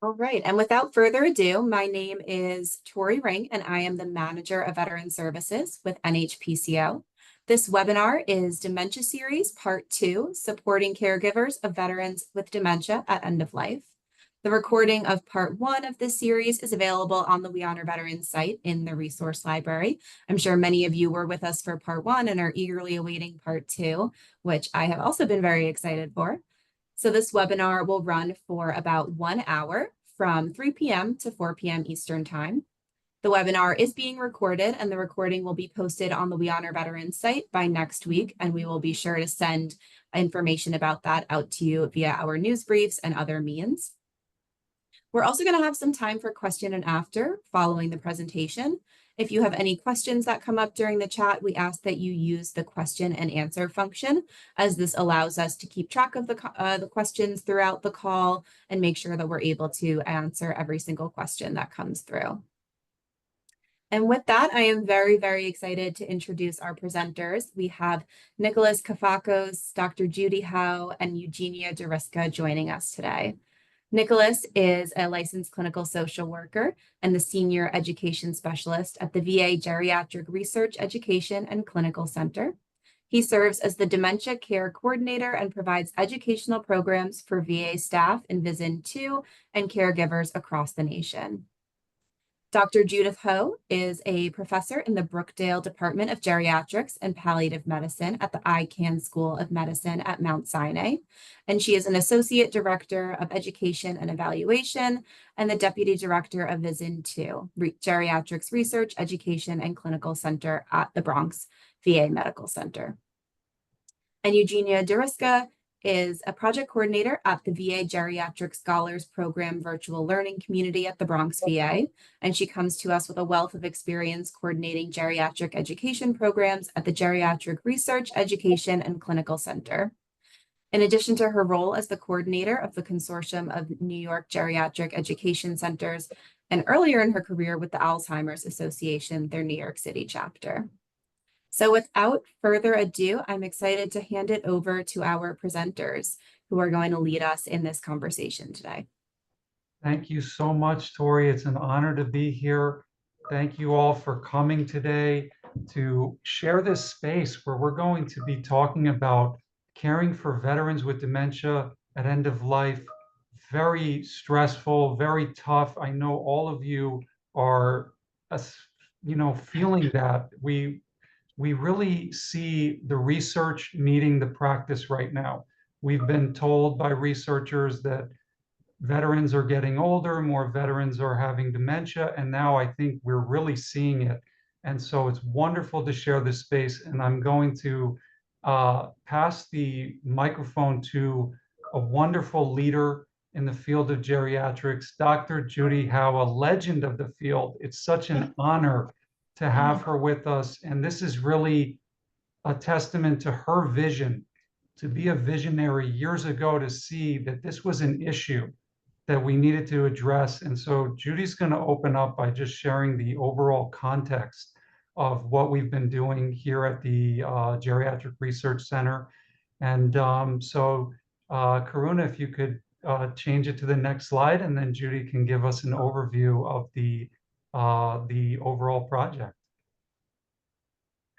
All right, and without further ado, my name is Tori Ring, and I am the Manager of Veteran Services with NHPCO. This webinar is Dementia Series Part 2, Supporting Caregivers of Veterans with Dementia at End of Life. The recording of Part 1 of this series is available on the We Honor Veterans site in the resource library. I'm sure many of you were with us for Part 1 and are eagerly awaiting Part 2, which I have also been very excited for. So this webinar will run for about 1 hour from 3 p.m. to 4 p.m. Eastern Time. The webinar is being recorded and the recording will be posted on the We Honor Veterans site by next week, and we will be sure to send information about that out to you via our news briefs and other means. We're also going to have some time for question and after following the presentation. If you have any questions that come up during the chat, we ask that you use the question and answer function, as this allows us to keep track of the questions throughout the call and make sure that we're able to answer every single question that comes through. And with that, I am very, very excited to introduce our presenters. We have Nicholas Kafakos, Dr. Judy Howe, and Eugenia Deriska joining us today. Nicholas is a licensed clinical social worker and the senior education specialist at the VA Geriatric Research Education and Clinical Center. He serves as the Dementia Care Coordinator and provides educational programs for VA staff in VISN 2 and caregivers across the nation. Dr. Judith Ho is a professor in the Brookdale Department of Geriatrics and Palliative Medicine at the Icahn School of Medicine at Mount Sinai, and she is an Associate Director of Education and Evaluation and the Deputy Director of VISN 2, Geriatrics Research, Education, and Clinical Center at the Bronx VA Medical Center. And Eugenia Deriska is a project coordinator at the VA Geriatric Scholars Program Virtual Learning Community at the Bronx VA, and she comes to us with a wealth of experience coordinating geriatric education programs at the Geriatric Research, Education, and Clinical Center. In addition to her role as the coordinator of the Consortium of New York Geriatric Education Centers, and earlier in her career with the Alzheimer's Association, their New York City chapter. So without further ado, I'm excited to hand it over to our presenters who are going to lead us in this conversation today. Thank you so much, Tori. It's an honor to be here. Thank you all for coming today to share this space where we're going to be talking about caring for veterans with dementia at end of life. Very stressful, very tough. I know all of you are, feeling that. We really see the research meeting the practice right now. We've been told by researchers that veterans are getting older, more veterans are having dementia, and now I think we're really seeing it. And so it's wonderful to share this space, and I'm going to pass the microphone to a wonderful leader in the field of geriatrics, Dr. Judy Howe, a legend of the field. It's such an honor to have her with us, and this is really a testament to her vision, to be a visionary years ago, to see that this was an issue that we needed to address. And so Judy's going to open up by just sharing the overall context of what we've been doing here at the Geriatric Research Center. And Karuna, if you could change it to the next slide, and then Judy can give us an overview of the overall project.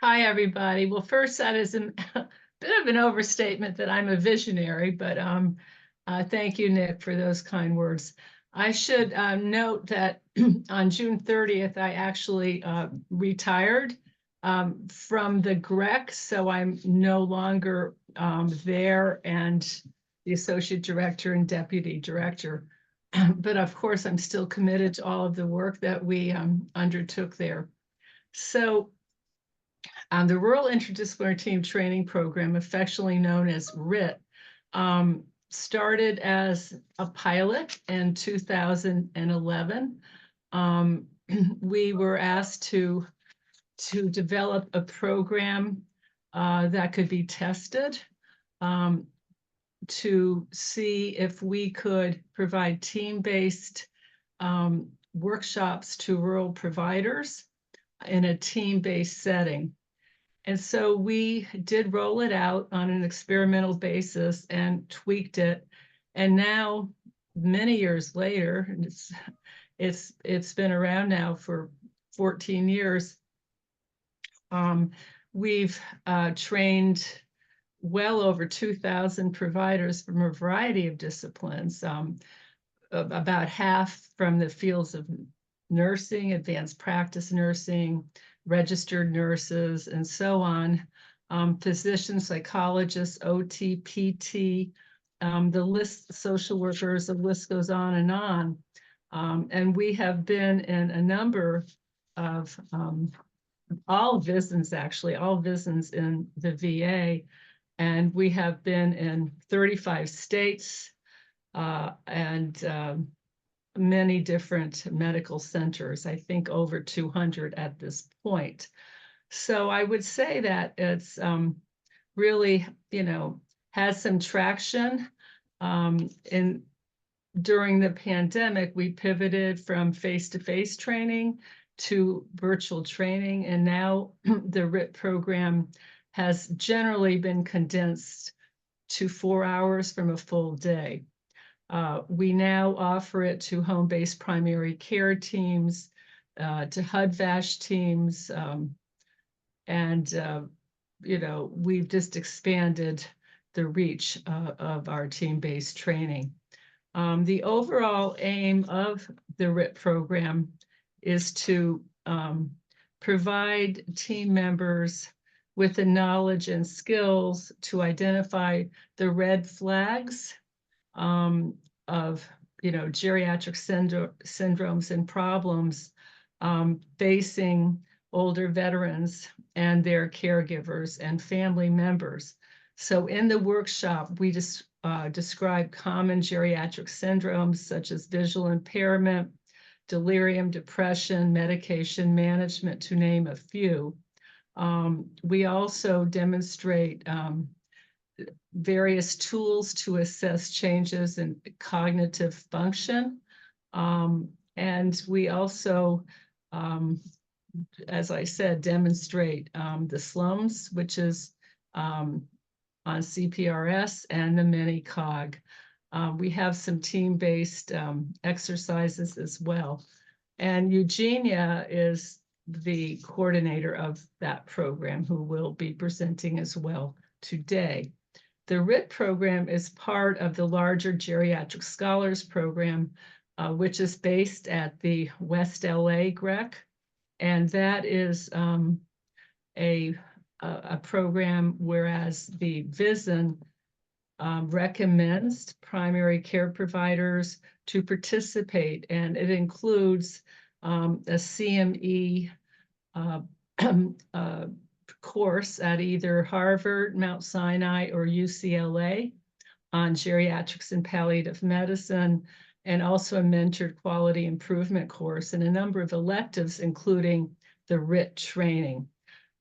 Hi, everybody. Well, first, that is a bit of an overstatement that I'm a visionary, but thank you, Nick, for those kind words. I should note that on June 30th, I actually retired from the GREC, so I'm no longer there and the associate director and deputy director. But of course, I'm still committed to all of the work that we undertook there. So the Rural Interdisciplinary Team Training Program, affectionately known as RIT, started as a pilot in 2011. We were asked to develop a program that could be tested to see if we could provide team-based workshops to rural providers in a team-based setting. And so we did roll it out on an experimental basis and tweaked it. And now many years later, and it's been around now for 14 years. We've trained well over 2,000 providers from a variety of disciplines, about half from the fields of nursing, advanced practice nursing, registered nurses, and so on. Physicians, psychologists, OT, PT, the list, social workers, the list goes on and on. And we have been in a number of all VISNs, actually, all VISNs in the VA. And we have been in 35 states and many different medical centers, I think over 200 at this point. So I would say that it's really, has some traction. During the pandemic, we pivoted from face-to-face training to virtual training, and now the RIT program has generally been condensed to 4 hours from a full day. We now offer it to home-based primary care teams, to HUD-VASH teams, and we've just expanded the reach of our team-based training. The overall aim of the RIT program is to provide team members with the knowledge and skills to identify the red flags of geriatric syndromes and problems facing older veterans and their caregivers and family members. So in the workshop, we just describe common geriatric syndromes such as visual impairment, delirium, depression, medication management, to name a few. We also demonstrate various tools to assess changes in cognitive function. And we also, as I said, demonstrate the slums, which is on CPRS, and the mini-cog. We have some team-based exercises as well. And Eugenia is the coordinator of that program, who will be presenting as well today. The RIT program is part of the larger Geriatric Scholars Program, which is based at the West LA GREC. And that is a program, whereas the VISN recommends primary care providers to participate, and it includes a CME course at either Harvard, Mount Sinai, or UCLA on geriatrics and palliative medicine, and also a mentored quality improvement course and a number of electives, including the RIT training.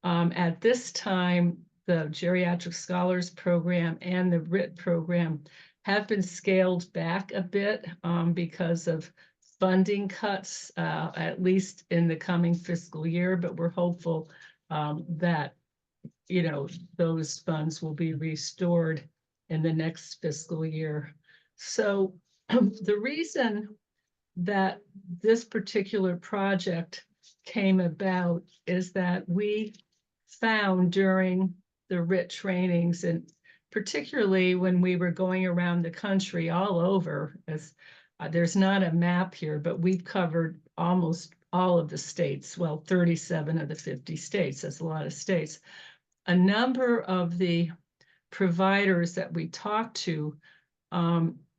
At this time, the Geriatric Scholars Program and the RIT program have been scaled back a bit because of funding cuts, at least in the coming fiscal year, but we're hopeful that those funds will be restored in the next fiscal year. So the reason that this particular project came about is that we found during the RIT trainings, and particularly when we were going around the country all over, as there's not a map here, but we've covered almost all of the states, well, 37 of the 50 states, that's a lot of states. A number of the providers that we talked to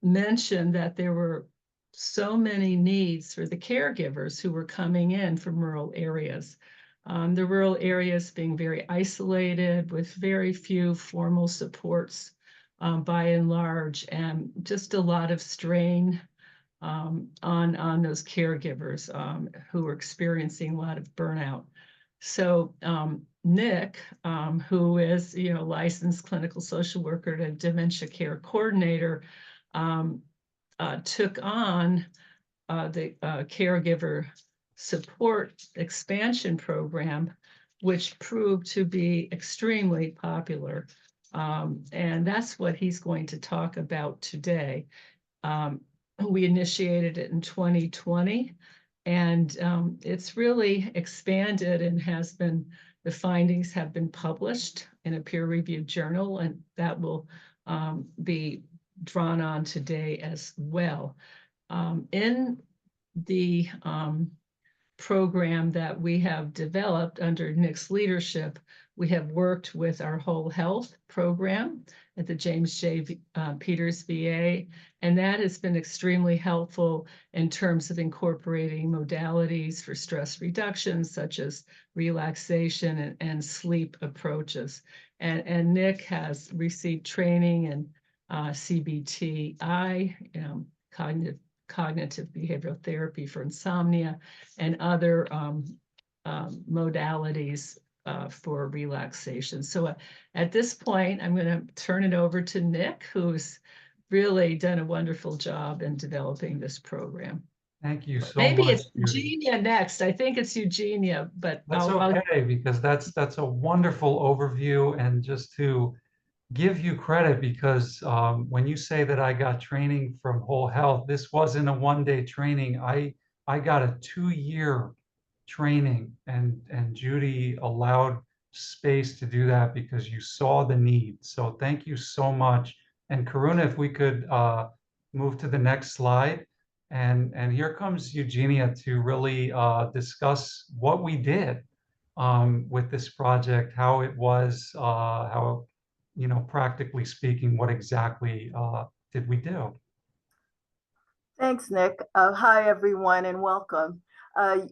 mentioned that there were so many needs for the caregivers who were coming in from rural areas. The rural areas being very isolated with very few formal supports by and large, and just a lot of strain on those caregivers who are experiencing a lot of burnout. So Nick, who is licensed clinical social worker and dementia care coordinator, took on the caregiver support expansion program, which proved to be extremely popular. And that's what he's going to talk about today. we initiated it in 2020, and it's really expanded and the findings have been published in a peer-reviewed journal, and that will be drawn on today as well. In the program that we have developed under Nick's leadership, we have worked with our whole health program at the James J. Peters VA, and that has been extremely helpful in terms of incorporating modalities for stress reduction, such as relaxation and sleep approaches. And Nick has received training in CBTI, cognitive behavioral therapy for insomnia, and other modalities for relaxation. So at this point, I'm going to turn it over to Nick, who's really done a wonderful job in developing this program. Thank you so Maybe much. it's Eugenia next. I think it's Eugenia, but That's okay, because that's a wonderful overview. And just to give you credit, because when you say that I got training from Whole Health, this wasn't a one-day training. I got a 2-year training, and Judy allowed space to do that because you saw the need. So thank you so much. And Karuna, if we could move to the next slide. And here comes Eugenia to really discuss what we did with this project, how it was, how, practically speaking, what exactly did we do? Thanks, Nick. Hi, everyone, and welcome.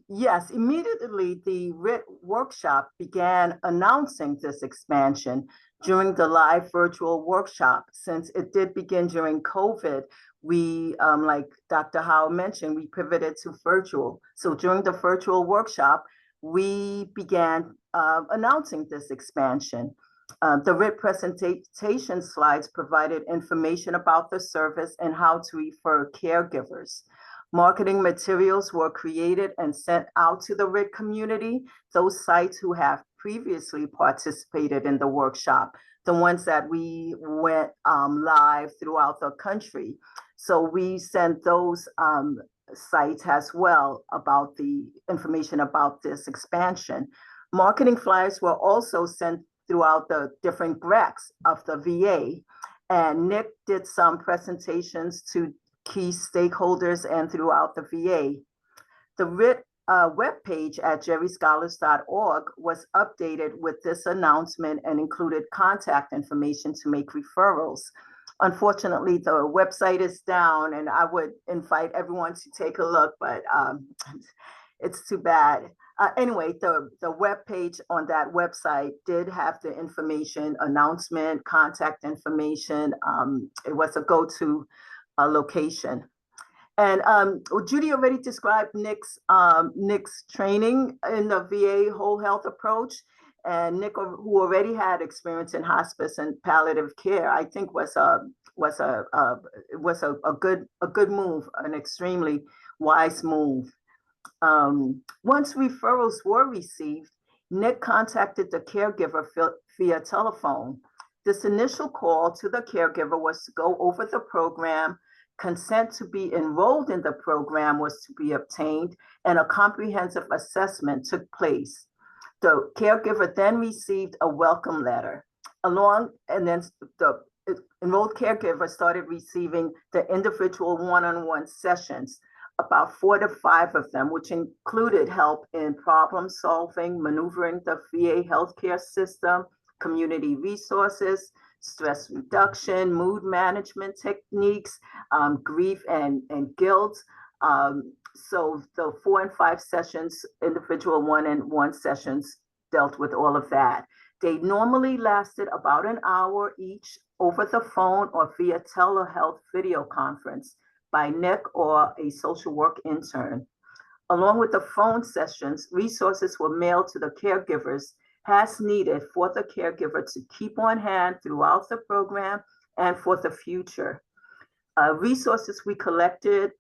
Yes, immediately the RIT workshop began announcing this expansion during the live virtual workshop. Since it did begin during COVID, we, like Dr. Howe mentioned, we pivoted to virtual. So during the virtual workshop, we began announcing this expansion. The RIT presentation slides provided information about the service and how to refer caregivers. Marketing materials were created and sent out to the RIT community, those sites who have previously participated in the workshop, the ones that we went live throughout the country. So we sent those sites as well about the information about this expansion. Marketing flyers were also sent throughout the different GRECs of the VA. And Nick did some presentations to key stakeholders and throughout the VA. The RIT webpage at jerryscholars.org was updated with this announcement and included contact information to make referrals. Unfortunately, the website is down, and I would invite everyone to take a look, but it's too bad. Anyway, the webpage on that website did have the information, announcement, contact information. It was a go-to location. And Judy already described Nick's training in the VA whole health approach. And Nick, who already had experience in hospice and palliative care, I think was a good move, an extremely wise move. Once referrals were received, Nick contacted the caregiver via telephone. This initial call to the caregiver was to go over the program, consent to be enrolled in the program was to be obtained, and a comprehensive assessment took place. The caregiver then received a welcome letter and then the enrolled caregiver started receiving the individual one-on-one sessions, about 4 to 5 of them, which included help in problem solving, maneuvering the VA healthcare system, community resources, stress reduction, mood management techniques, grief and guilt. So the 4 and 5 sessions, individual one-on-one sessions, dealt with all of that. They normally lasted about an hour each over the phone or via telehealth video conference by Nick or a social work intern. Along with the phone sessions, resources were mailed to the caregivers as needed for the caregiver to keep on hand throughout the program and for the future. Resources we collected,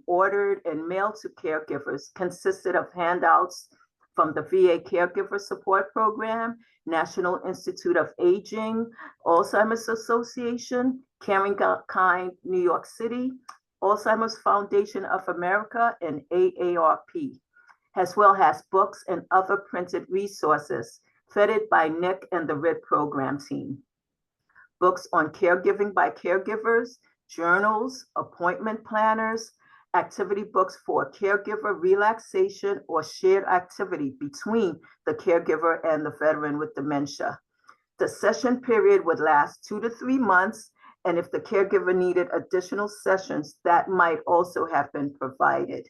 ordered, and mailed to caregivers consisted of handouts from the VA Caregiver Support Program, National Institute of Aging, Alzheimer's Association, Caring Kind New York City, Alzheimer's Foundation of America, and AARP, as well as books and other printed resources vetted by Nick and the RIT program team. Books on caregiving by caregivers, journals, appointment planners, activity books for caregiver relaxation or shared activity between the caregiver and the veteran with dementia. The session period would last 2 to 3 months, and if the caregiver needed additional sessions, that might also have been provided.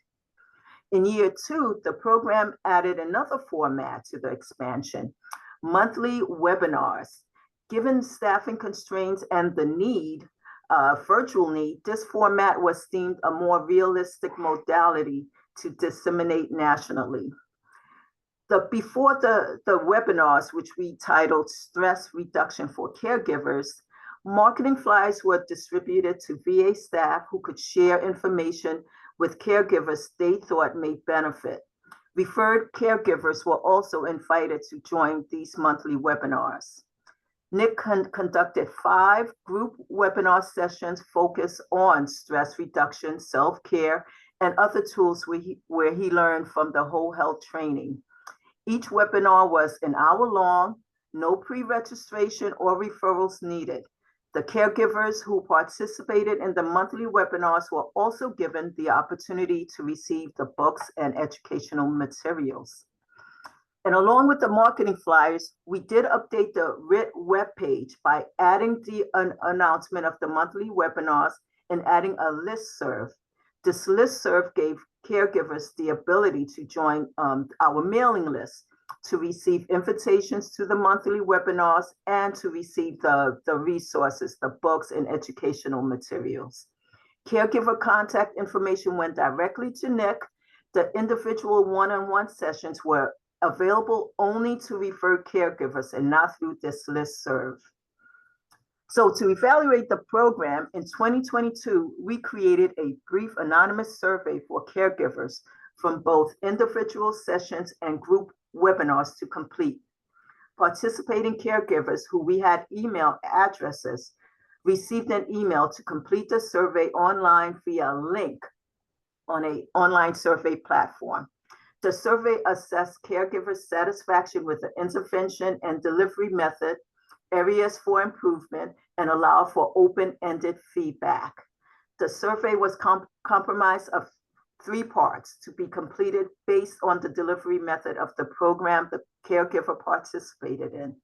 In year 2, the program added another format to the expansion, monthly webinars. Given staffing constraints and the need, virtual need, this format was deemed a more realistic modality to disseminate nationally. Before the webinars, which we titled Stress Reduction for Caregivers, marketing flyers were distributed to VA staff who could share information with caregivers they thought may benefit. Referred caregivers were also invited to join these monthly webinars. Nick conducted 5 group webinar sessions focused on stress reduction, self-care, and other tools where he learned from the whole health training. Each webinar was an hour long, no pre-registration or referrals needed. The caregivers who participated in the monthly webinars were also given the opportunity to receive the books and educational materials. And along with the marketing flyers, we did update the RIT webpage by adding the announcement of the monthly webinars and adding a listserv. This listserv gave caregivers the ability to join our mailing list, to receive invitations to the monthly webinars, and to receive the resources, the books and educational materials. Caregiver contact information went directly to Nick. The individual one-on-one sessions were available only to referred caregivers and not through this listserv. So to evaluate the program in 2022, we created a brief anonymous survey for caregivers from both individual sessions and group webinars to complete. Participating caregivers who we had email addresses received an email to complete the survey online via a link on an online survey platform. The survey assessed caregivers' satisfaction with the intervention and delivery method, areas for improvement, and allowed for open-ended feedback. The survey was comprised of 3 parts to be completed based on the delivery method of the program the caregiver participated in.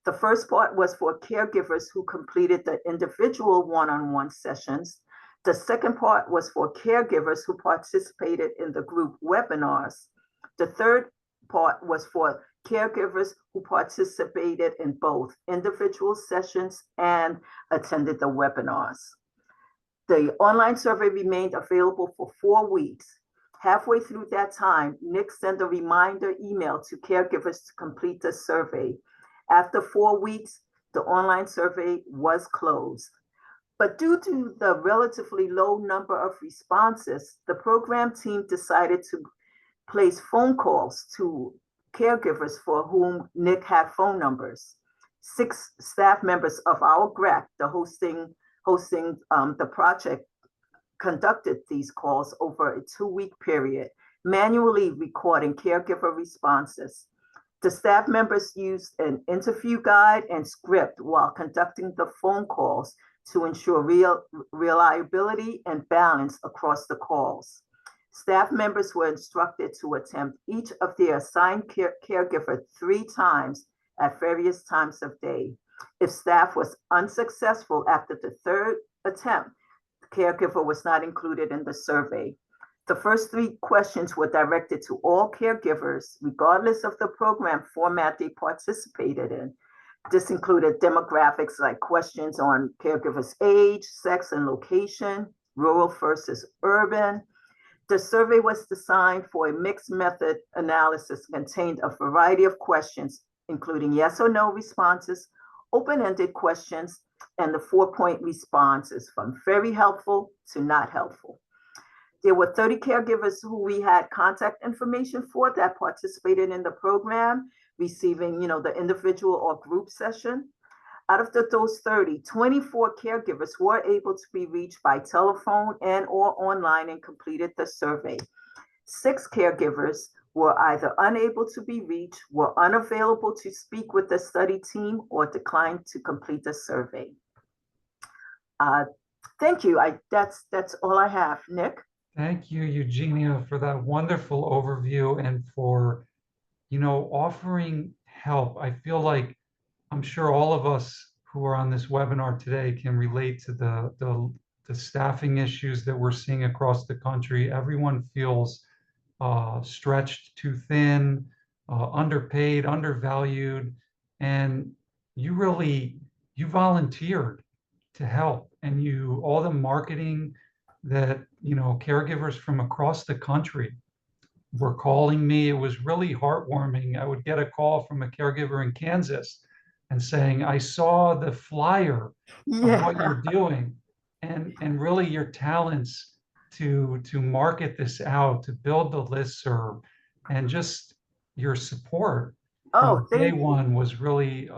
The first part was for caregivers who completed the individual one-on-one sessions. The second part was for caregivers who participated in the group webinars. The third part was for caregivers who participated in both individual sessions and attended the webinars. The online survey remained available for 4 weeks. Halfway through that time, Nick sent a reminder email to caregivers to complete the survey. After 4 weeks, the online survey was closed. But due to the relatively low number of responses, the program team decided to place phone calls to caregivers for whom Nick had phone numbers. 6 staff members of our GRAC, the hosting the project, conducted these calls over a 2-week period, manually recording caregiver responses. The staff members used an interview guide and script while conducting the phone calls to ensure reliability and balance across the calls. Staff members were instructed to attempt each of their assigned caregiver 3 times at various times of day. If staff was unsuccessful after the 3rd attempt, the caregiver was not included in the survey. The first 3 questions were directed to all caregivers, regardless of the program format they participated in. This included demographics like questions on caregivers' age, sex, and location, rural versus urban. The survey was designed for a mixed method analysis, contained a variety of questions, including yes or no responses, open-ended questions, and the 4-point responses from very helpful to not helpful. There were 30 caregivers who we had contact information for that participated in the program, receiving, the individual or group session. Out of those 30, 24 caregivers were able to be reached by telephone and or online and completed the survey. 6 caregivers were either unable to be reached, were unavailable to speak with the study team, or declined to complete the survey. Thank you. That's all I have. Nick? Thank you, Eugenia, for that wonderful overview and for, offering help. I feel like I'm sure all of us who are on this webinar today can relate to the staffing issues that we're seeing across the country. Everyone feels stretched too thin, underpaid, undervalued, and you volunteered to help, and all the marketing that caregivers from across the country were calling me. It was really heartwarming. I would get a call from a caregiver in Kansas and saying, I saw the flyer of what you're doing, and really your talents to market this out, to build the listserv, and just your support Oh, from day thank you. one was really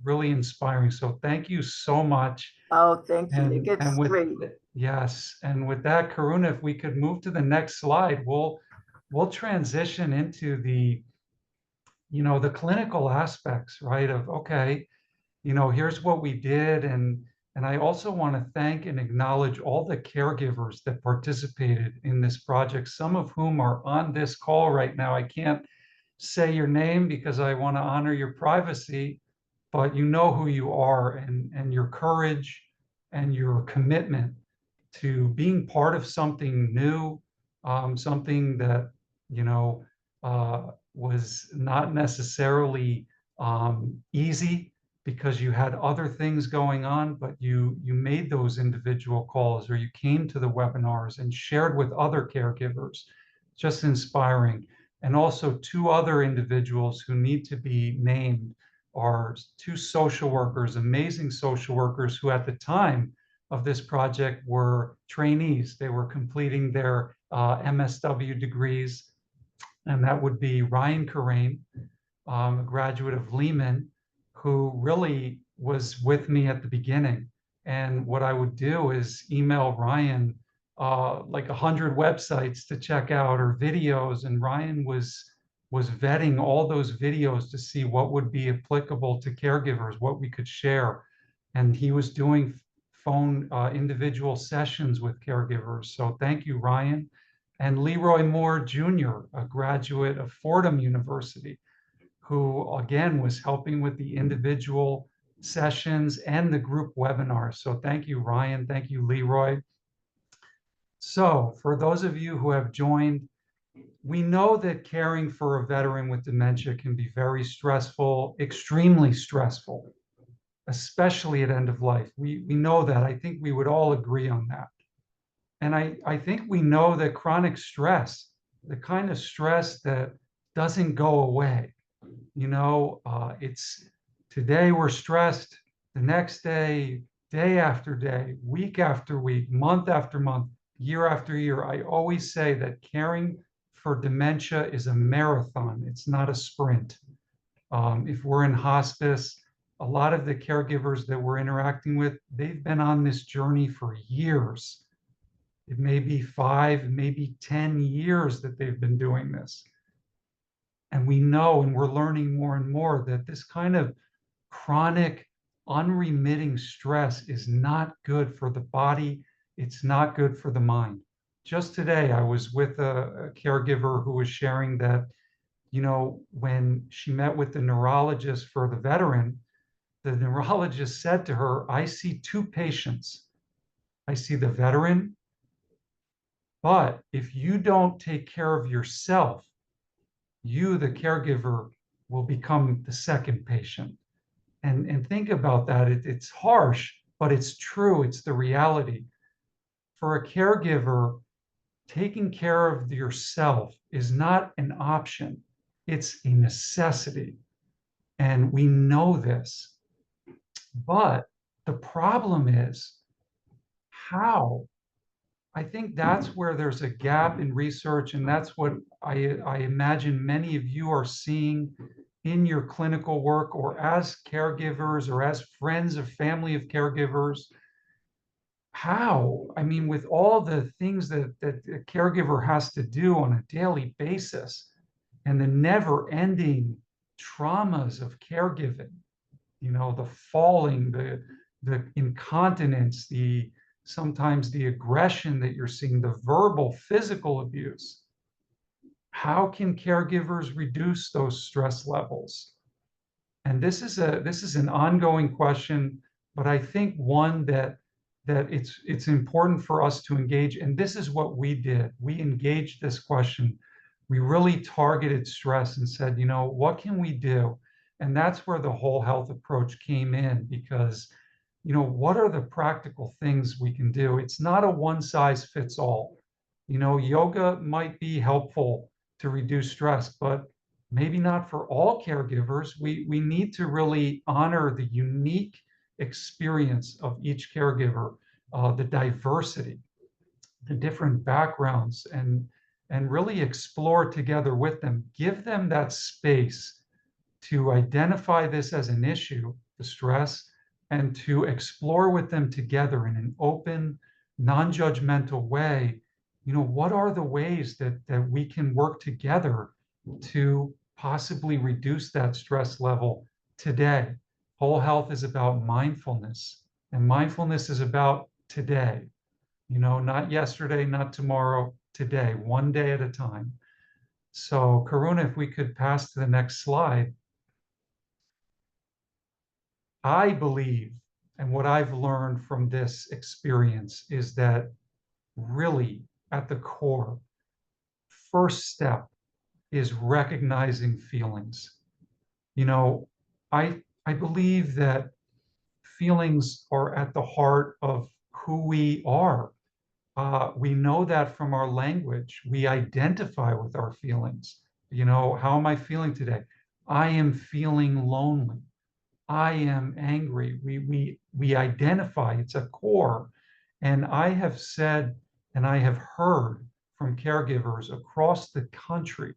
really inspiring. So thank you so much. Oh, thank you, Nick. It's great. Yes, and with that, Karuna, if we could move to the next slide, we'll transition into the the clinical aspects, right? Of okay, here's what we did, and I also want to thank and acknowledge all the caregivers that participated in this project, some of whom are on this call right now. I can't say your name because I want to honor your privacy, but you know who you are, and your courage and your commitment to being part of something new, something that was not necessarily easy because you had other things going on, but you made those individual calls, or you came to the webinars and shared with other caregivers. Just inspiring. And also 2 other individuals who need to be named are 2 social workers, amazing social workers, who at the time of this project were trainees. They were completing their MSW degrees, and that would be Ryan Karain, a graduate of Lehman, who really was with me at the beginning. And what I would do is email Ryan like 100 websites to check out, or videos, and Ryan was vetting all those videos to see what would be applicable to caregivers, what we could share. And he was doing phone individual sessions with caregivers. So thank you, Ryan. And Leroy Moore Jr., a graduate of Fordham University, who again was helping with the individual sessions and the group webinars. So thank you, Ryan. Thank you, Leroy. So for those of you who have joined, we know that caring for a veteran with dementia can be very stressful, extremely stressful, especially at end of life. We know that. I think we would all agree on that. And I think we know that chronic stress, the kind of stress that doesn't go away, it's today we're stressed, the next day, day after day, week after week, month after month, year after year. I always say that caring for dementia is a marathon. It's not a sprint. If we're in hospice, a lot of the caregivers that we're interacting with, they've been on this journey for years. It may be 5, maybe 10 years that they've been doing this. And we know, and we're learning more and more, that this kind of chronic, unremitting stress is not good for the body. It's not good for the mind. Just today, I was with a caregiver who was sharing that, when she met with the neurologist for the veteran, the neurologist said to her, I see 2 patients. I see the veteran, but if you don't take care of yourself, you, the caregiver, will become the second patient. And think about that. It's harsh, but it's true. It's the reality. For a caregiver, taking care of yourself is not an option. It's a necessity. And we know this. But the problem is how. I think that's where there's a gap in research, and that's what I imagine many of you are seeing in your clinical work or as caregivers or as friends or family of caregivers? How? I mean, with all the things that a caregiver has to do on a daily basis and the never-ending traumas of caregiving, the falling, the incontinence, the sometimes the aggression that you're seeing, the verbal, physical abuse. How can caregivers reduce those stress levels? And this is an ongoing question, but I think one that it's important for us to engage. And this is what we did. We engaged this question. We really targeted stress and said, what can we do? And that's where the whole health approach came in, because, what are the practical things we can do? It's not a one size fits all. Yoga might be helpful to reduce stress, but maybe not for all caregivers. We need to really honor the unique experience of each caregiver, the diversity, the different backgrounds, and really explore together with them. Give them that space to identify this as an issue, the stress, and to explore with them together in an open, non-judgmental way. What are the ways that we can work together to possibly reduce that stress level today? Whole health is about mindfulness, and mindfulness is about today, not yesterday, not tomorrow, today, one day at a time. So, Karuna, if we could pass to the next slide. I believe, and what I've learned from this experience is that really at the core, first step is recognizing feelings. I believe that feelings are at the heart of who we are. We know that from our language. We identify with our feelings. How am I feeling today? I am feeling lonely. I am angry. We identify. It's a core. And I have said, and I have heard from caregivers across the country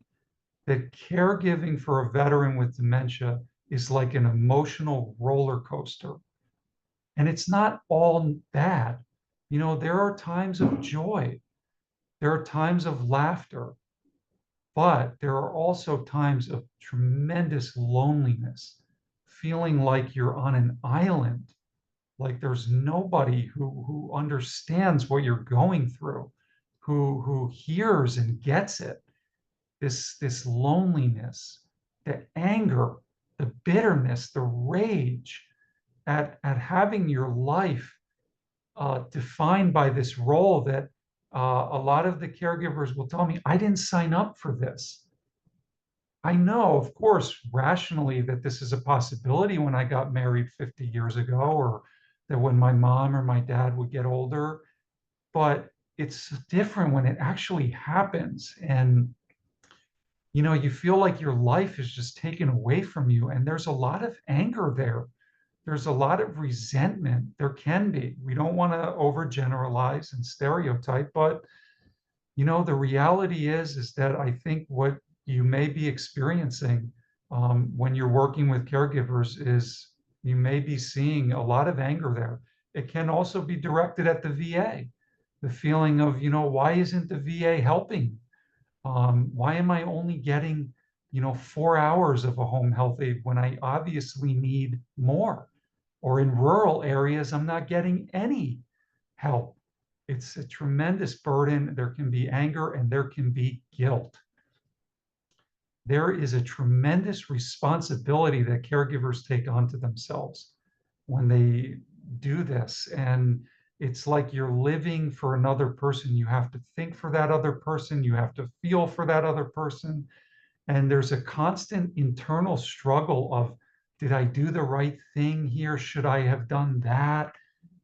that caregiving for a veteran with dementia is like an emotional roller coaster. And it's not all bad. There are times of joy, there are times of laughter, but there are also times of tremendous loneliness, feeling like you're on an island, like there's nobody who understands what you're going through, who hears and gets it. This loneliness, the anger, the bitterness, the rage at having your life defined by this role that a lot of the caregivers will tell me, I didn't sign up for this. I know, of course, rationally that this is a possibility when I got married 50 years ago, or that when my mom or my dad would get older, but it's different when it actually happens. And you feel like your life is just taken away from you. And there's a lot of anger there. There's a lot of resentment. There can be. We don't want to overgeneralize and stereotype, but the reality is that I think what you may be experiencing when you're working with caregivers is you may be seeing a lot of anger there. It can also be directed at the VA, the feeling of, why isn't the VA helping? Why am I only getting, 4 hours of a home health aide when I obviously need more? Or in rural areas, I'm not getting any help. It's a tremendous burden. There can be anger and there can be guilt. There is a tremendous responsibility that caregivers take onto themselves when they do this. And it's like you're living for another person. You have to think for that other person. You have to feel for that other person. And there's a constant internal struggle of, did I do the right thing here? Should I have done that?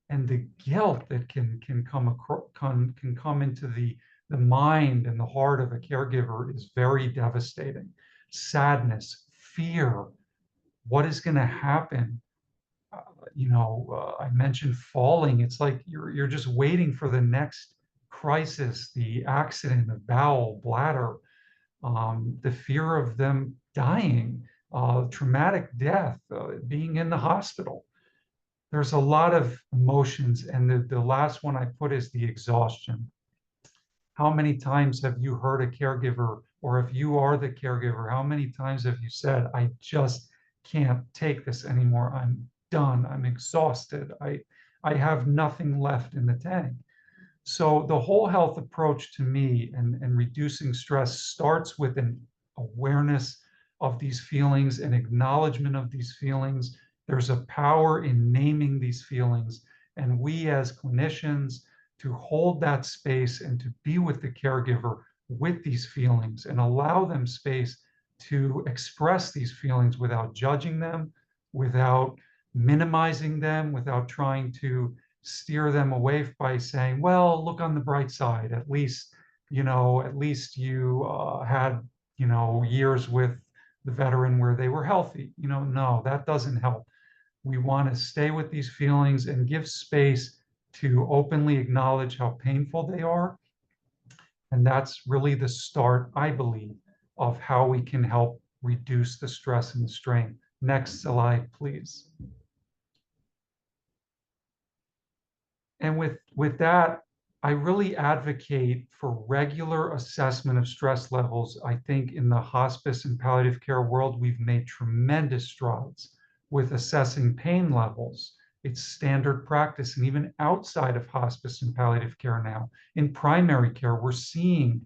And the guilt that can come into the mind and the heart of a caregiver is very devastating. Sadness, fear, what is going to happen? I mentioned falling. It's like you're just waiting for the next crisis, the accident, the bowel, bladder, the fear of them dying. traumatic death, being in the hospital. There's a lot of emotions. And the last one I put is the exhaustion. How many times have you heard a caregiver, or if you are the caregiver, how many times have you said, I just can't take this anymore. I'm done. I'm exhausted. I have nothing left in the tank. So the whole health approach to me and reducing stress starts with an awareness of these feelings, an acknowledgement of these feelings. There's a power in naming these feelings. And we as clinicians, to hold that space and to be with the caregiver with these feelings and allow them space to express these feelings without judging them, without minimizing them, without trying to steer them away by saying, well, look on the bright side, at least you had years with the veteran where they were healthy. No, that doesn't help. We want to stay with these feelings and give space to openly acknowledge how painful they are. And that's really the start, I believe, of how we can help reduce the stress and the strain. Next slide, please. And with that, I really advocate for regular assessment of stress levels. I think in the hospice and palliative care world, we've made tremendous strides with assessing pain levels. It's standard practice. And even outside of hospice and palliative care now, in primary care, we're seeing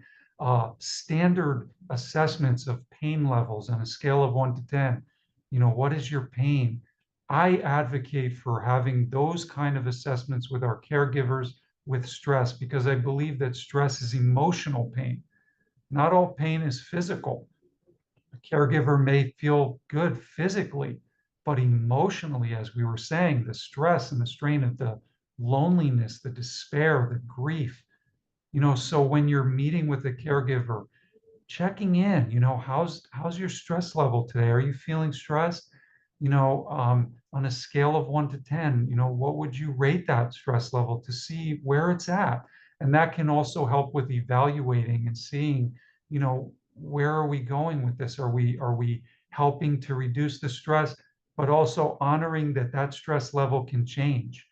standard assessments of pain levels on a scale of 1 to 10. What is your pain? I advocate for having those kind of assessments with our caregivers with stress, because I believe that stress is emotional pain. Not all pain is physical. A caregiver may feel good physically, but emotionally, as we were saying, the stress and the strain of the loneliness, the despair, the grief, so when you're meeting with a caregiver, checking in, how's your stress level today? Are you feeling stressed? On a scale of 1 to 10, what would you rate that stress level to see where it's at? And that can also help with evaluating and seeing, where are we going with this? Are we helping to reduce the stress, but also honoring that stress level can change.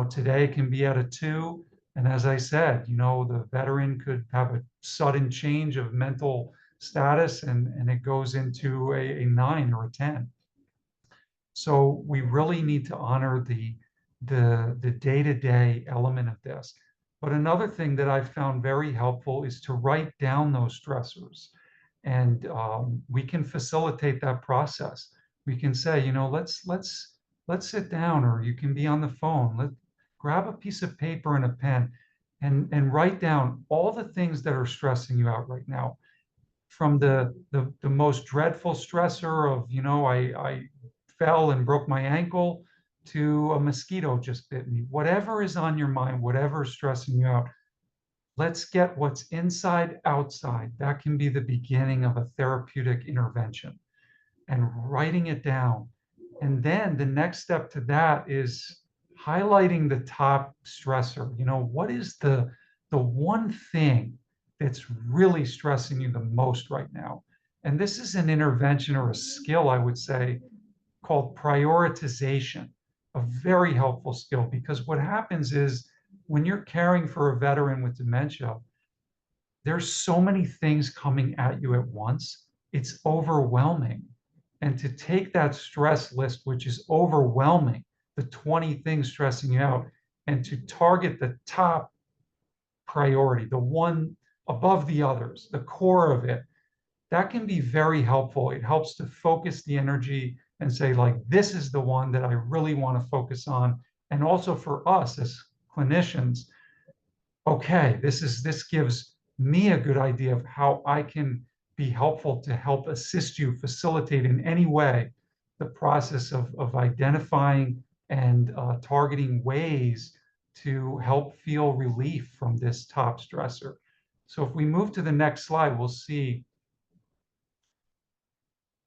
Today it can be at a 2. And as I said, the veteran could have a sudden change of mental status and it goes into a 9 or a 10. So we really need to honor the day-to-day element of this. But another thing that I've found very helpful is to write down those stressors. And we can facilitate that process. We can say, let's sit down, or you can be on the phone. Grab a piece of paper and a pen and write down all the things that are stressing you out right now. From the most dreadful stressor of, I fell and broke my ankle, to a mosquito just bit me. Whatever is on your mind, whatever is stressing you out, let's get what's inside outside. That can be the beginning of a therapeutic intervention, and writing it down. And then the next step to that is highlighting the top stressor. What is the one thing that's really stressing you the most right now? And this is an intervention or a skill, I would say, called prioritization, a very helpful skill, because what happens is when you're caring for a veteran with dementia, there's so many things coming at you at once. It's overwhelming. And to take that stress list, which is overwhelming, the 20 things stressing you out, and to target the top priority, the one above the others, the core of it, that can be very helpful. It helps to focus the energy and say, like, this is the one that I really want to focus on. And also for us as clinicians, okay, this gives me a good idea of how I can be helpful to help assist you, facilitate in any way the process of identifying and targeting ways to help feel relief from this top stressor. So if we move to the next slide, we'll see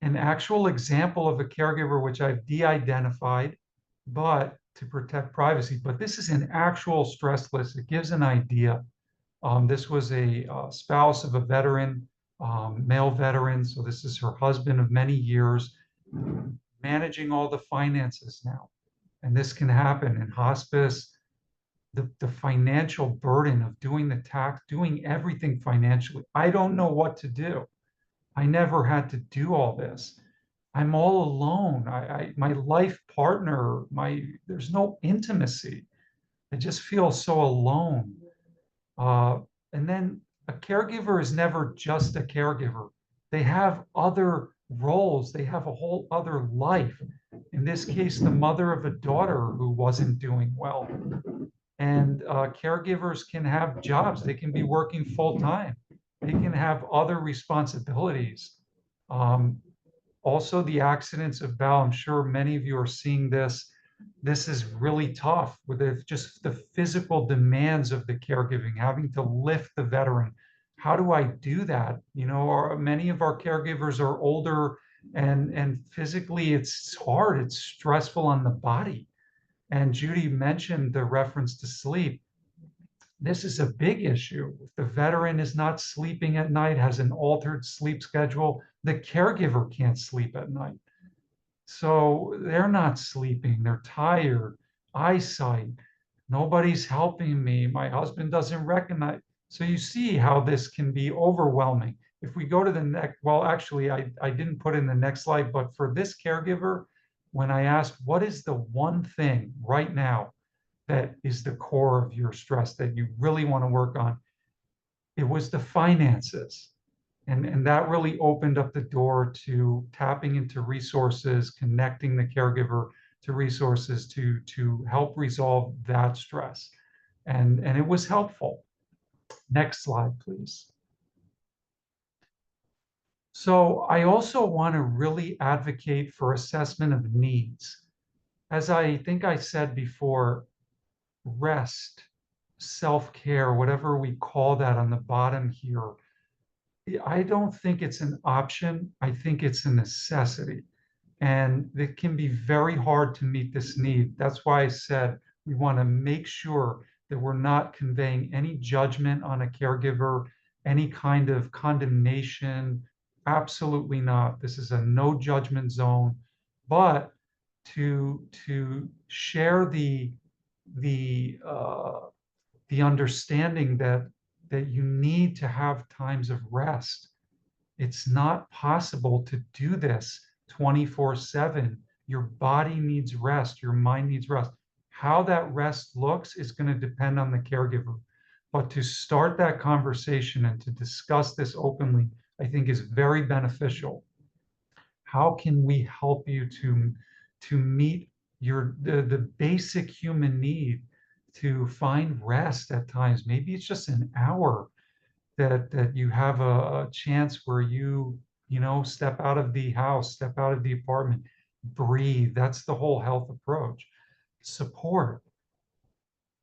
an actual example of a caregiver which I've de-identified, but to protect privacy. But this is an actual stress list. It gives an idea. This was a spouse of a veteran, male veteran. So this is her husband of many years. managing all the finances now. And this can happen in hospice. The financial burden of doing the tax, doing everything financially. I don't know what to do. I never had to do all this. I'm all alone. My life partner, there's no intimacy. I just feel so alone. And then a caregiver is never just a caregiver. They have other roles. They have a whole other life. In this case, the mother of a daughter who wasn't doing well. And caregivers can have jobs. They can be working full time. They can have other responsibilities. Also, the accidents of Bell, I'm sure many of you are seeing this. This is really tough with just the physical demands of the caregiving, having to lift the veteran. How do I do that? You know, many of our caregivers are older and physically it's hard. It's stressful on the body. And Judy mentioned the reference to sleep. This is a big issue. If the veteran is not sleeping at night, has an altered sleep schedule, the caregiver can't sleep at night. So they're not sleeping, they're tired, eyesight, nobody's helping me, my husband doesn't recognize. So you see how this can be overwhelming. If we go to the next, well, actually, I didn't put in the next slide, but for this caregiver, when I asked, what is the one thing right now that is the core of your stress that you really want to work on? It was the finances. And that really opened up the door to tapping into resources, connecting the caregiver to resources to help resolve that stress. And it was helpful. Next slide, please. So I also want to really advocate for assessment of needs. As I think I said before, rest, self-care, whatever we call that on the bottom here, I don't think it's an option. I think it's a necessity. And it can be very hard to meet this need. That's why I said we want to make sure that we're not conveying any judgment on a caregiver, any kind of condemnation. Absolutely not. This is a no judgment zone. But to share the understanding that you need to have times of rest. It's not possible to do this 24/7. Your body needs rest, your mind needs rest. How that rest looks is going to depend on the caregiver. But to start that conversation and to discuss this openly, I think is very beneficial. How can we help you to meet the basic human need to find rest at times? Maybe it's just an hour that you have a chance where you step out of the house, step out of the apartment, breathe. That's the whole health approach. Support.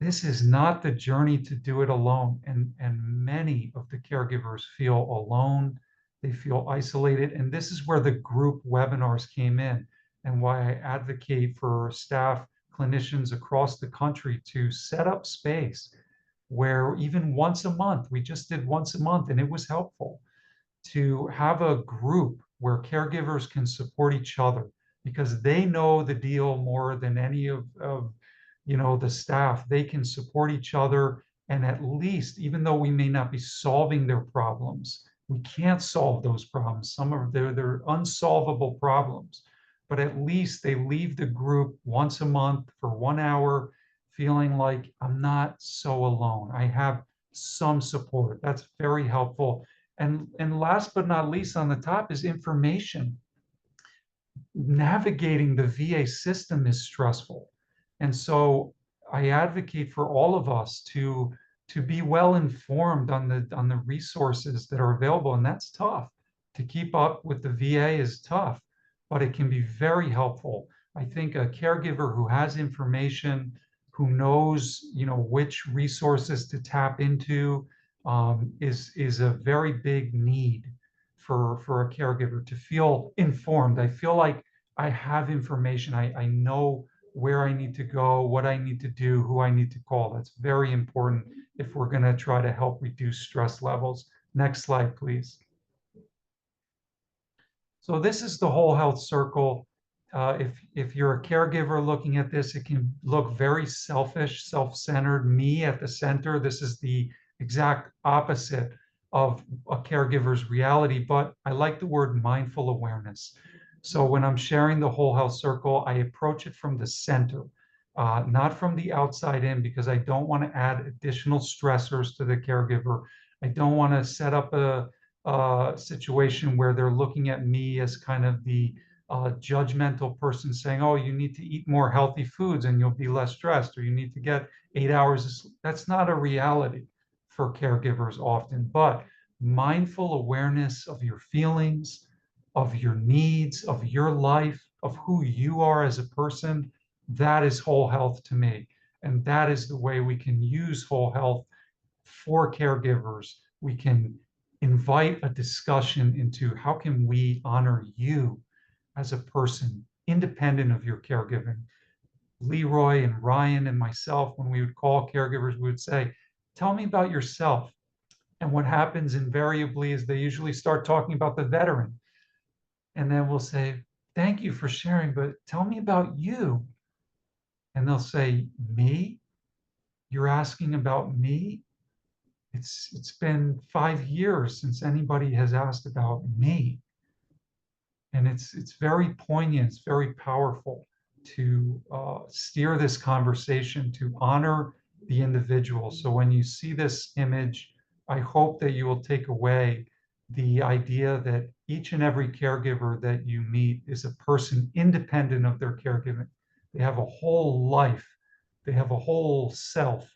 This is not the journey to do it alone. And many of the caregivers feel alone. They feel isolated. And this is where the group webinars came in and why I advocate for staff, clinicians across the country to set up space where even once a month, we just did once a month and it was helpful to have a group where caregivers can support each other because they know the deal more than any of the staff. They can support each other, and at least, even though we may not be solving their problems, we can't solve those problems. Some of they're unsolvable problems, but at least they leave the group once a month for 1 hour feeling like I'm not so alone. I have some support. That's very helpful. And last but not least on the top is information. Navigating the VA system is stressful. And so I advocate for all of us to be well informed on the resources that are available. And that's tough. To keep up with the VA is tough, but it can be very helpful. I think a caregiver who has information, who knows which resources to tap into, is a very big need for a caregiver to feel informed. I feel like I have information. I know where I need to go, what I need to do, who I need to call. That's very important if we're going to try to help reduce stress levels. Next slide, please. So this is the whole health circle. If you're a caregiver looking at this, it can look very selfish, self-centered, me at the center. This is the exact opposite of a caregiver's reality, but I like the word mindful awareness. So when I'm sharing the whole health circle, I approach it from the center, not from the outside in, because I don't want to add additional stressors to the caregiver. I don't want to set up a situation where they're looking at me as kind of the judgmental person saying, oh, you need to eat more healthy foods and you'll be less stressed, or you need to get 8 hours of sleep. That's not a reality for caregivers often, but mindful awareness of your feelings, of your needs, of your life, of who you are as a person, that is whole health to me. And that is the way we can use whole health for caregivers. We can invite a discussion into how can we honor you as a person, independent of your caregiving. Leroy and Ryan and myself, when we would call caregivers, we would say, tell me about yourself. And what happens invariably is they usually start talking about the veteran. And then we'll say, thank you for sharing, but tell me about you. And they'll say, me? You're asking about me? It's been 5 years since anybody has asked about me. And it's very poignant, it's very powerful to steer this conversation, to honor the individual. So when you see this image, I hope that you will take away the idea that each and every caregiver that you meet is a person independent of their caregiving. They have a whole life, they have a whole self,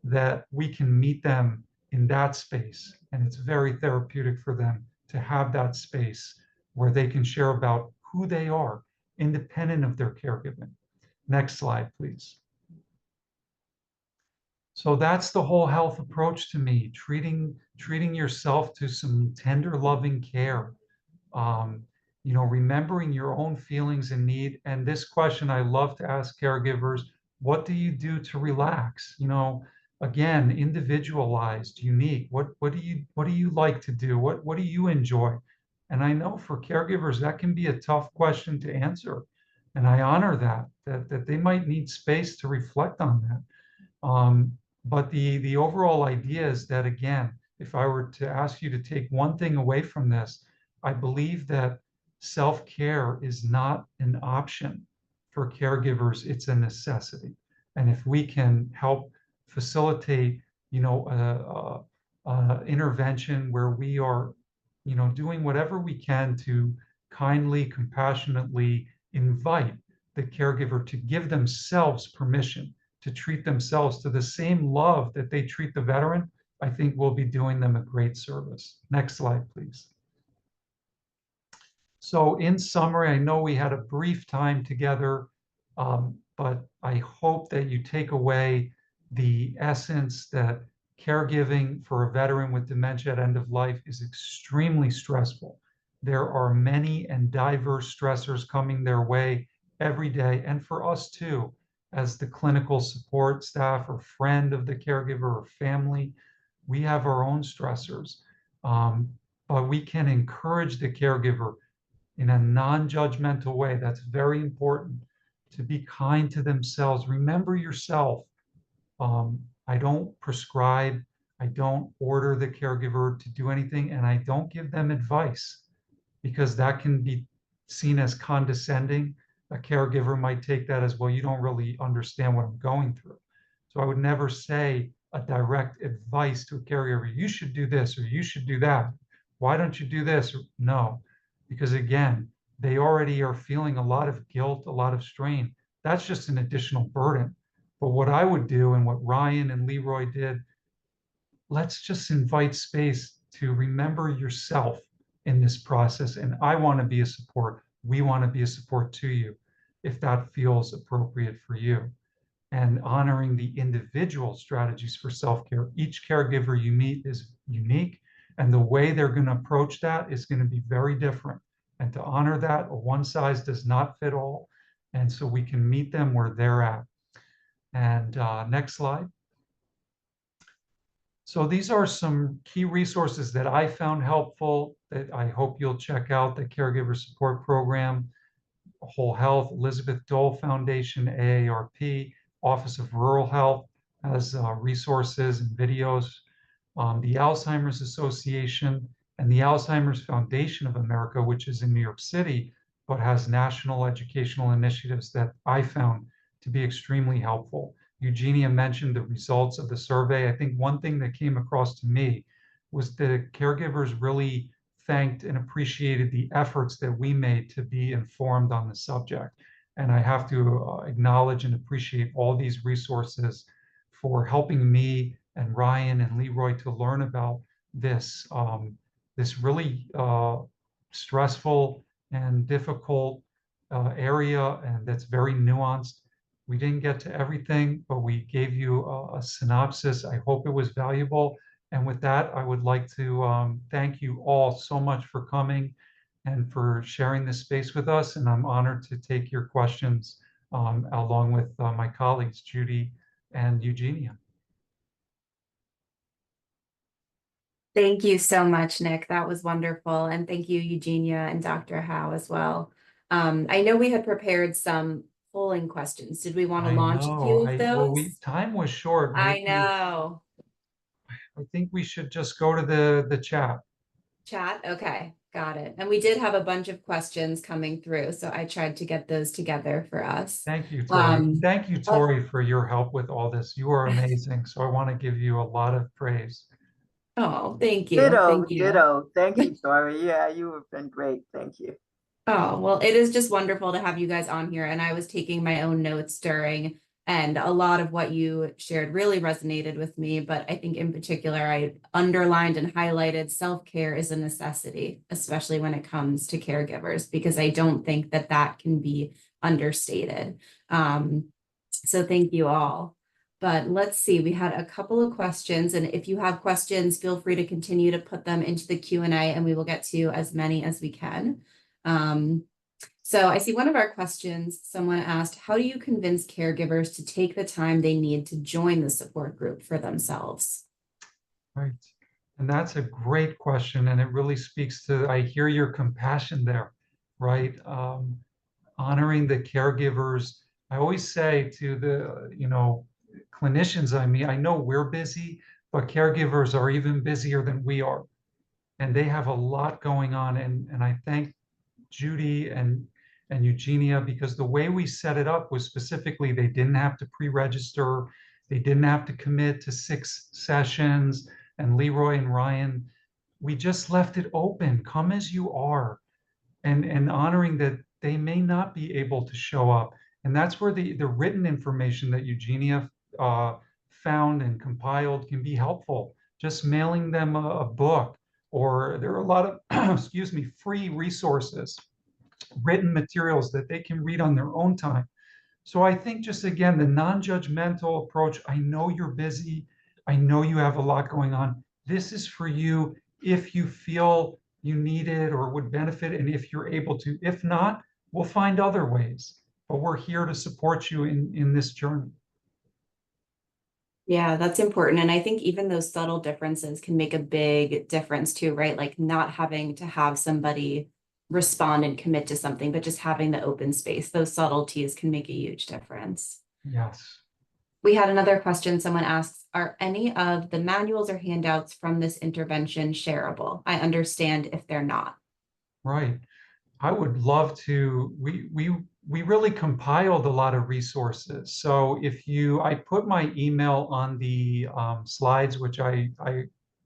that we can meet them in that space. And it's very therapeutic for them to have that space where they can share about who they are, independent of their caregiving. Next slide, please. So that's the whole health approach to me, treating yourself to some tender, loving care. Remembering your own feelings and need. And this question I love to ask caregivers: what do you do to relax? Again, individualized, unique. What do you like to do? What do you enjoy? And I know for caregivers that can be a tough question to answer, and I honor that they might need space to reflect on that. But the overall idea is that, again, if I were to ask you to take one thing away from this, I believe that self-care is not an option for caregivers, it's a necessity. And if we can help facilitate, intervention where we are, doing whatever we can to kindly, compassionately invite the caregiver to give themselves permission to treat themselves to the same love that they treat the veteran, I think we'll be doing them a great service. Next slide, please. So in summary, I know we had a brief time together, but I hope that you take away the essence that caregiving for a veteran with dementia at end of life is extremely stressful. There are many and diverse stressors coming their way every day, and for us too, as the clinical support staff or friend of the caregiver or family, we have our own stressors. But we can encourage the caregiver in a non-judgmental way. That's very important, to be kind to themselves. Remember yourself. I don't prescribe, I don't order the caregiver to do anything, and I don't give them advice, because that can be seen as condescending. A caregiver might take that as, well, you don't really understand what I'm going through. So I would never say a direct advice to a caregiver, you should do this or you should do that. Why don't you do this? No, because again, they already are feeling a lot of guilt, a lot of strain. That's just an additional burden. But what I would do, and what Ryan and Leroy did, let's just invite space to remember yourself in this process. And I want to be a support. We want to be a support to you, if that feels appropriate for you. And honoring the individual strategies for self-care. Each caregiver you meet is unique, and the way they're going to approach that is going to be very different. And to honor that, a one size does not fit all. And so we can meet them where they're at. And next slide. So these are some key resources that I found helpful that I hope you'll check out: the Caregiver Support Program, Whole Health, Elizabeth Dole Foundation, AARP, Office of Rural Health has resources and videos, the Alzheimer's Association, and the Alzheimer's Foundation of America, which is in New York City, but has national educational initiatives that I found to be extremely helpful. Eugenia mentioned the results of the survey. I think one thing that came across to me was the caregivers really thanked and appreciated the efforts that we made to be informed on the subject. And I have to acknowledge and appreciate all these resources for helping me and Ryan and Leroy to learn about this, this really stressful and difficult area, and that's very nuanced. We didn't get to everything, but we gave you a synopsis. I hope it was valuable. And with that, I would like to thank you all so much for coming and for sharing this space with us. And I'm honored to take your questions along with my colleagues, Judy and Eugenia. Thank you so much, Nick. That was wonderful. And thank you, Eugenia and Dr. Howe as well. I know we had prepared some polling questions. Did we want to launch a few of those? Time was short. I know. I think we should just go to the chat. Chat, okay, got it. And we did have a bunch of questions coming through, so I tried to get those together for us. Thank you, Tori. Thank you, Tori, for your help with all this. You are amazing. So I want to give you a lot of praise. Oh, thank you. Ditto, Thank you. ditto. Thank you, Tori. Yeah, you have been great. Thank you. Oh, well, it is just wonderful to have you guys on here. And I was taking my own notes during, and a lot of what you shared really resonated with me. But I think in particular, I underlined and highlighted self-care is a necessity, especially when it comes to caregivers, because I don't think that that can be understated. So thank you all. But let's see, we had a couple of questions, and if you have questions, feel free to continue to put them into the Q&A and we will get to as many as we can. So I see one of our questions, someone asked, how do you convince caregivers to take the time they need to join the support group for themselves? Right. And that's a great question. And it really speaks to, I hear your compassion there, right? Honoring the caregivers. I always say to the, clinicians, I know we're busy, but caregivers are even busier than we are. And they have a lot going on. And I thank Judy and Eugenia, because the way we set it up was specifically they didn't have to pre-register, they didn't have to commit to 6 sessions, and Leroy and Ryan, we just left it open, come as you are, and honoring that they may not be able to show up. And that's where the written information that Eugenia found and compiled can be helpful. Just mailing them a book, or there are a lot of, excuse me, free resources, written materials that they can read on their own time. So I think just again, the non-judgmental approach. I know you're busy. I know you have a lot going on. This is for you if you feel you need it or would benefit, and if you're able to. If not, we'll find other ways. But we're here to support you in this journey. Yeah, that's important. And I think even those subtle differences can make a big difference too, right? Like not having to have somebody respond and commit to something, but just having the open space. Those subtleties can make a huge difference. Yes. We had another question. Someone asks, are any of the manuals or handouts from this intervention shareable? I understand if they're not. Right. I would love to. We really compiled a lot of resources. So I put my email on the slides, which I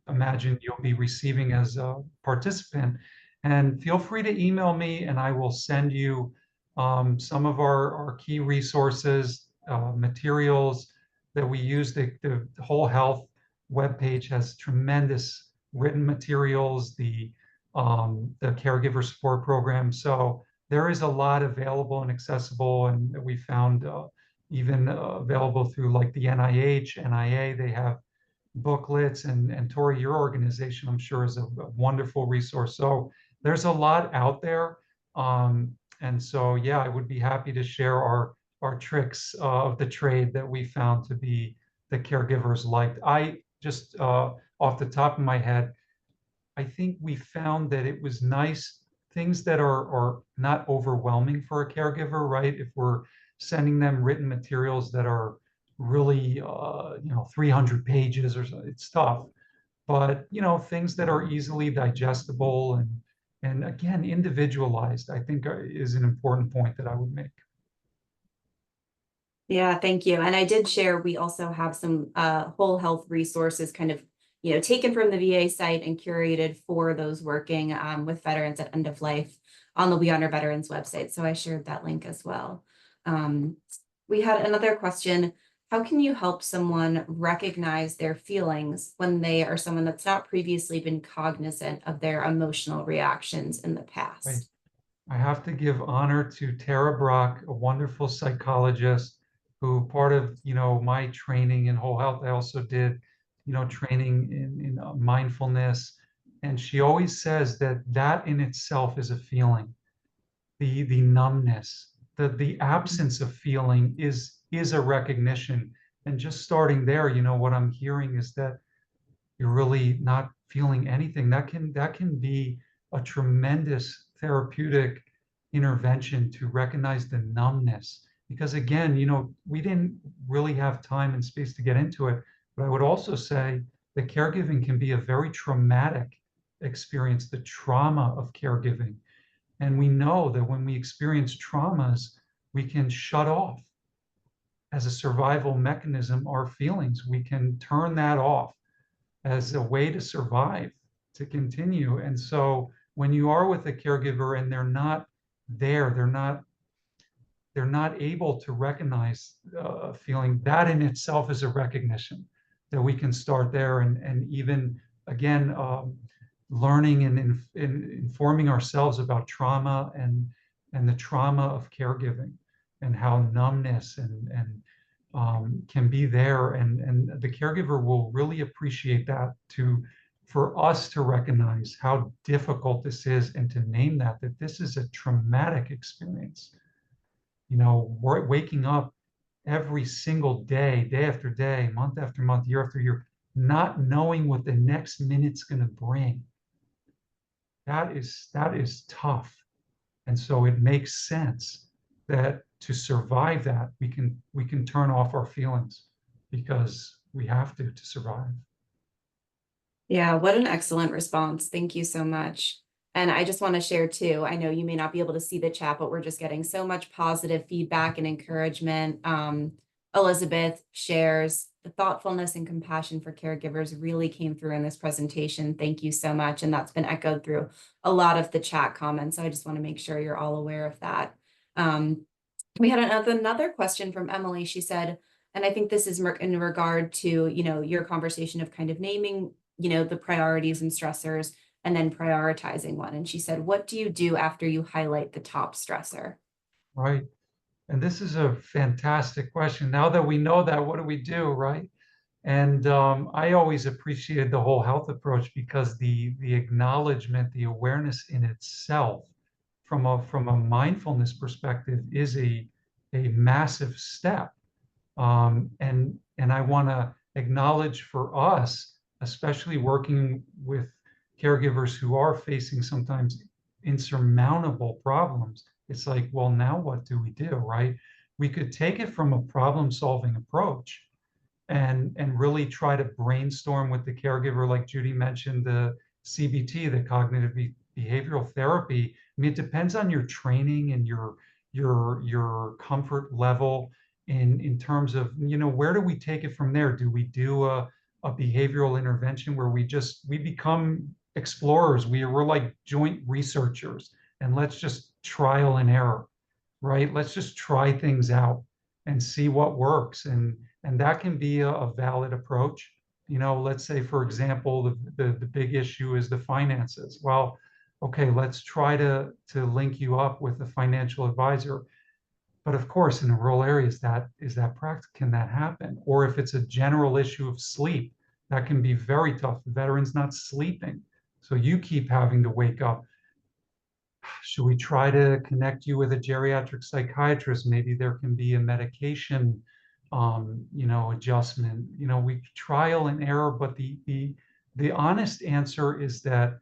imagine you'll be receiving as a participant, and feel free to email me and I will send you some of our key resources, materials that we use. The Whole Health webpage has tremendous written materials, the caregiver support program. So there is a lot available and accessible, and we found even available through like the NIH, NIA. They have booklets, and Tori, your organization, I'm sure, is a wonderful resource. So there's a lot out there. And so, yeah, I would be happy to share our tricks of the trade that we found to be the caregivers liked. just off the top of my head, I think we found that it was nice, things that are not overwhelming for a caregiver, right? If we're sending them written materials that are really, 300 pages or so, it's tough. But, things that are easily digestible and again, individualized, I think is an important point that I would make. Yeah, thank you. And I did share, we also have some whole health resources kind of, taken from the VA site and curated for those working with veterans at end of life on the We Honor Veterans website. So I shared that link as well. We had another question. How can you help someone recognize their feelings when they are someone that's not previously been cognizant of their emotional reactions in the past? Right. I have to give honor to Tara Brock, a wonderful psychologist who part of, my training in whole health, I also did, training in mindfulness. And she always says that that in itself is a feeling. The numbness, the absence of feeling is a recognition. And just starting there, what I'm hearing is that you're really not feeling anything. That can be a tremendous therapeutic intervention to recognize the numbness. Because again, we didn't really have time and space to get into it. But I would also say that caregiving can be a very traumatic experience, the trauma of caregiving. And we know that when we experience traumas, we can shut off as a survival mechanism our feelings. We can turn that off as a way to survive, to continue. And so when you are with a caregiver and they're not there, they're not able to recognize a feeling, that in itself is a recognition that we can start there. And even again, learning and informing ourselves about trauma and the trauma of caregiving and how numbness and can be there, and the caregiver will really appreciate that, for us to recognize how difficult this is and to name that this is a traumatic experience. We're waking up every single day, day after day, month after month, year after year, not knowing what the next minute's going to bring. That is tough. And so it makes sense that to survive that, we can turn off our feelings because we have to survive. Yeah, what an excellent response. Thank you so much. And I just want to share too, I know you may not be able to see the chat, but we're just getting so much positive feedback and encouragement. Elizabeth shares the thoughtfulness and compassion for caregivers really came through in this presentation. Thank you so much. And that's been echoed through a lot of the chat comments. So I just want to make sure you're all aware of that. We had another question from Emily. She said, and I think this is in regard to, your conversation of kind of naming, the priorities and stressors and then prioritizing one. And she said, what do you do after you highlight the top stressor? Right. And this is a fantastic question. Now that we know that, what do we do, right? And I always appreciated the whole health approach because the acknowledgement, the awareness in itself, from a mindfulness perspective, is a massive step. And I want to acknowledge for us, especially working with caregivers who are facing sometimes insurmountable problems. It's like, well, now what do we do, right? We could take it from a problem-solving approach and really try to brainstorm with the caregiver, like Judy mentioned, the CBT, the cognitive behavioral therapy. I mean, it depends on your training and your comfort level in terms of, where do we take it from there? Do we do a behavioral intervention where we become explorers? We're like joint researchers, and let's just trial and error, right? Let's just try things out and see what works. And that can be a valid approach. Let's say, for example, the big issue is the finances. Well, okay, let's try to link you up with a financial advisor. But of course, in a rural area, is that practical? Can that happen? Or if it's a general issue of sleep, that can be very tough. The veteran's not sleeping, so you keep having to wake up. Should we try to connect you with a geriatric psychiatrist? Maybe there can be a medication adjustment. We trial and error, but the honest answer is that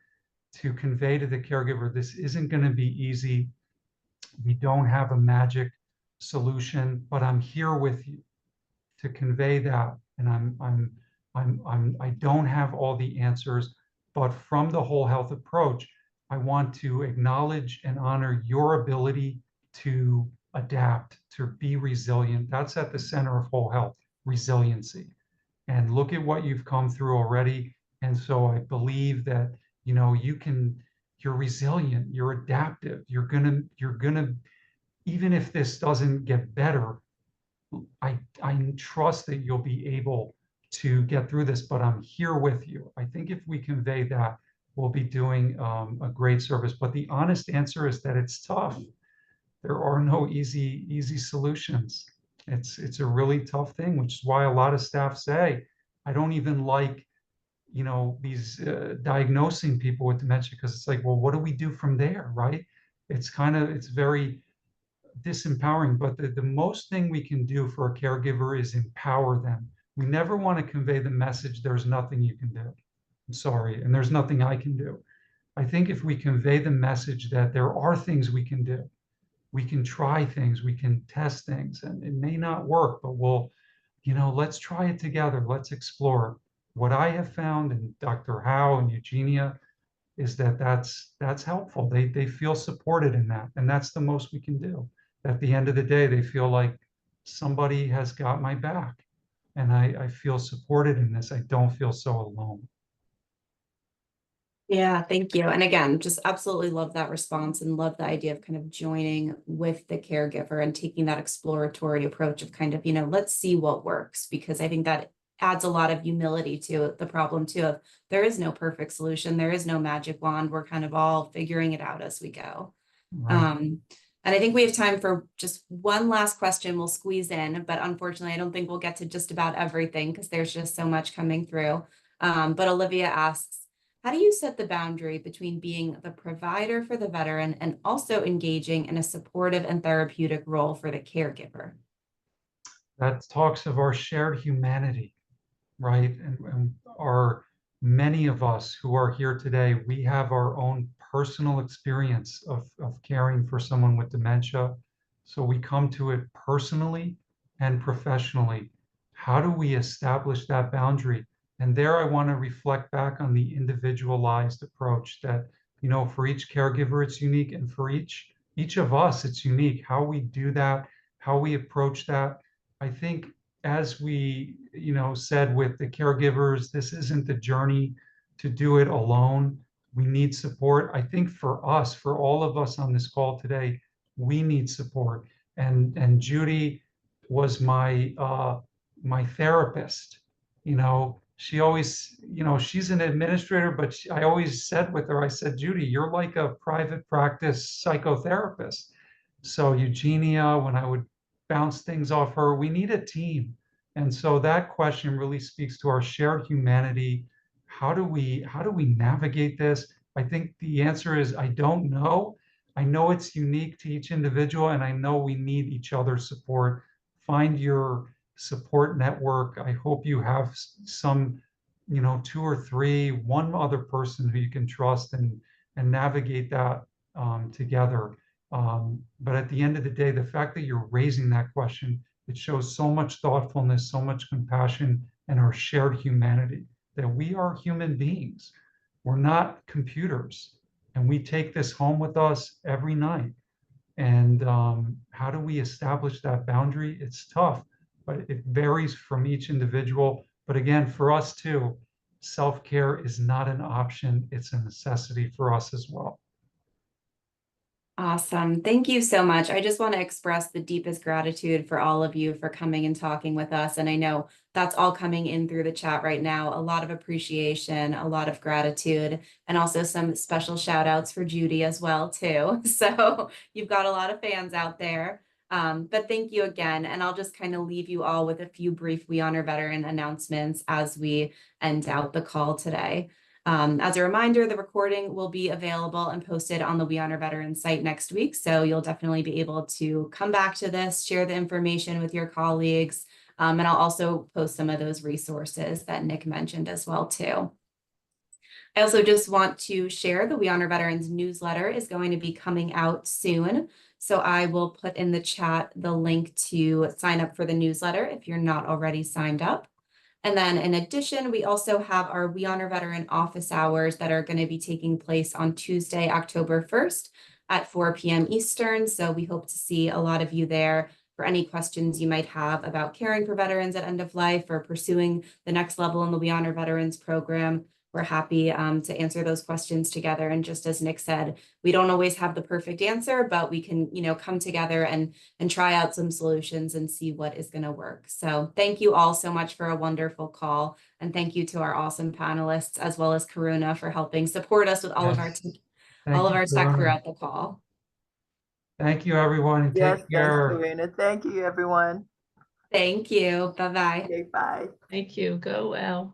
to convey to the caregiver, this isn't going to be easy. We don't have a magic solution, but I'm here with you to convey that. And I don't have all the answers, but from the whole health approach, I want to acknowledge and honor your ability to adapt, to be resilient. That's at the center of whole health, resiliency. And look at what you've come through already. And so I believe that, you're resilient, you're adaptive, you're gonna, even if this doesn't get better, I trust that you'll be able to get through this, but I'm here with you. I think if we convey that, we'll be doing a great service. But the honest answer is that it's tough. There are no easy solutions. It's a really tough thing, which is why a lot of staff say, I don't even like, these diagnosing people with dementia, because it's like, well, what do we do from there, right? It's very disempowering, but the most thing we can do for a caregiver is empower them. We never want to convey the message, there's nothing you can do. I'm sorry, and there's nothing I can do. I think if we convey the message that there are things we can do, we can try things, we can test things, and it may not work, but let's try it together. Let's explore. What I have found, and Dr. Howe and Eugenia, is that that's helpful. They feel supported in that, and that's the most we can do. At the end of the day, they feel like somebody has got my back, and I feel supported in this. I don't feel so alone. Yeah, thank you. And again, just absolutely love that response and love the idea of kind of joining with the caregiver and taking that exploratory approach of kind of, let's see what works, because I think that adds a lot of humility to the problem too, of there is no perfect solution. There is no magic wand. We're kind of all figuring it out as we go. Right. And I think we have time for just one last question we'll squeeze in, but unfortunately, I don't think we'll get to just about everything because there's just so much coming through. But Olivia asks, how do you set the boundary between being the provider for the veteran and also engaging in a supportive and therapeutic role for the caregiver? That talks of our shared humanity, right? And many of us who are here today, we have our own personal experience of caring for someone with dementia. So we come to it personally and professionally. How do we establish that boundary? And there I want to reflect back on the individualized approach that, for each caregiver, it's unique. And for each of us, it's unique. How we do that, how we approach that. I think as we, said with the caregivers, this isn't the journey to do it alone. We need support. I think for us, for all of us on this call today, we need support. And Judy was my therapist. She always, she's an administrator, but I always said with her, I said, Judy, you're like a private practice psychotherapist. So Eugenia, when I would bounce things off her, we need a team. And so that question really speaks to our shared humanity. How do we navigate this? I think the answer is, I don't know. I know it's unique to each individual, and I know we need each other's support. Find your support network. I hope you have some, 2 or 3, one other person who you can trust and navigate that together. But at the end of the day, the fact that you're raising that question, it shows so much thoughtfulness, so much compassion, and our shared humanity, that we are human beings. We're not computers, and we take this home with us every night. And how do we establish that boundary? It's tough, but it varies from each individual. But again, for us too, self-care is not an option. It's a necessity for us as well. Awesome. Thank you so much. I just want to express the deepest gratitude for all of you for coming and talking with us. And I know that's all coming in through the chat right now. A lot of appreciation, a lot of gratitude, and also some special shout outs for Judy as well, too. So you've got a lot of fans out there. But thank you again. And I'll just kind of leave you all with a few brief We Honor Veteran announcements as we end out the call today. As a reminder, the recording will be available and posted on the We Honor Veterans site next week. So you'll definitely be able to come back to this, share the information with your colleagues, And I'll also post some of those resources that Nick mentioned as well too. I also just want to share the We Honor Veterans newsletter is going to be coming out soon. So I will put in the chat the link to sign up for the newsletter if you're not already signed up. And then in addition, we also have our We Honor Veteran office hours that are going to be taking place on Tuesday, October 1st at 4 p.m. Eastern. So we hope to see a lot of you there for any questions you might have about caring for veterans at end of life or pursuing the next level in the We Honor Veterans program. We're happy to answer those questions together. And just as Nick said, we don't always have the perfect answer, but we can, come together and try out some solutions and see what is going to work. So thank you all so much for a wonderful call. And thank you to our awesome panelists, as well as Karuna, for helping support us with all of our Yes. tech throughout the call. Thank you, everyone, and Yes, take care. thanks, Karina. Thank you, everyone. Thank you. Bye-bye. Okay, bye. Thank you. Go well.